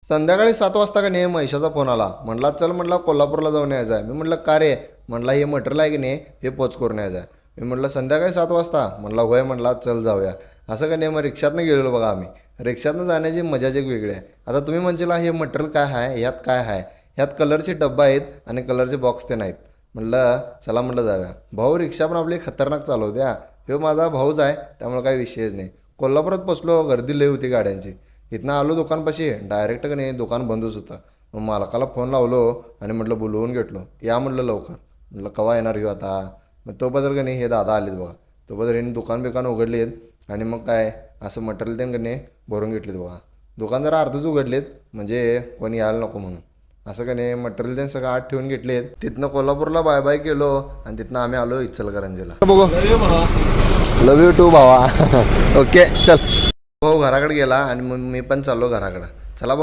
संध्याकाळी 7 वाजता का नाही महेशाचा फोन आला. म्हटला चल म्हटला कोल्हापूरला जाऊन यायचं आहे. मी म्हटलं का रे. म्हटला हे मटेरियल आहे की नाही हे पोच करून यायचं आहे. मी म्हटलं संध्याकाळी 7 वाजता. म्हटला होय. म्हटला चल जाऊया. असं का नाही मग रिक्षातनं गेलेलो बघा आम्ही. रिक्षातनं जाण्याची मजाच एक वेगळी आहे. आता तुम्ही म्हणशील हे मटेरियल काय आहे ह्यात काय आहे. ह्यात कलरचे डब्बा आहेत आणि कलरचे बॉक्स ते नाहीत. म्हटलं चला म्हटलं जाऊया. भाऊ रिक्षा पण आपली खतरनाक चालवत्या. ह्यो माझा भाऊच आहे त्यामुळे काही विषयच नाही. कोल्हापुरात पोचलो गर्दी लई होती गाड्यांची. इथनं आलो दुकानपाशी डायरेक्ट का नाही दुकान बंदच होतं. मग मालकाला फोन लावलो आणि म्हटलं बोलवून घेतलो. या म्हटलं लवकर. म्हटलं केव्हा येणार येऊ आता. मग तो बदल का नाही हे दादा आलेत बघा. तो बदल यांनी दुकान उघडलेत आणि मग काय असं मटेरियल त्यांनी का नाही भरून घेतलेत बघा. दुकान जरा अर्धच उघडलेत म्हणजे कोणी यायला नको म्हणून. असं का नाही मटेरियल त्यांनी सगळं आत ठेवून घेतलेत. तिथनं कोल्हापूरला बाय बाय केलो आणि तिथनं आम्ही आलो इचलकरंजीला. बघू लव यू टू भावा. ओके चल. भाऊ घराकडे गेला आणि मग मी पण चाललो घराकडं. चला भाऊ.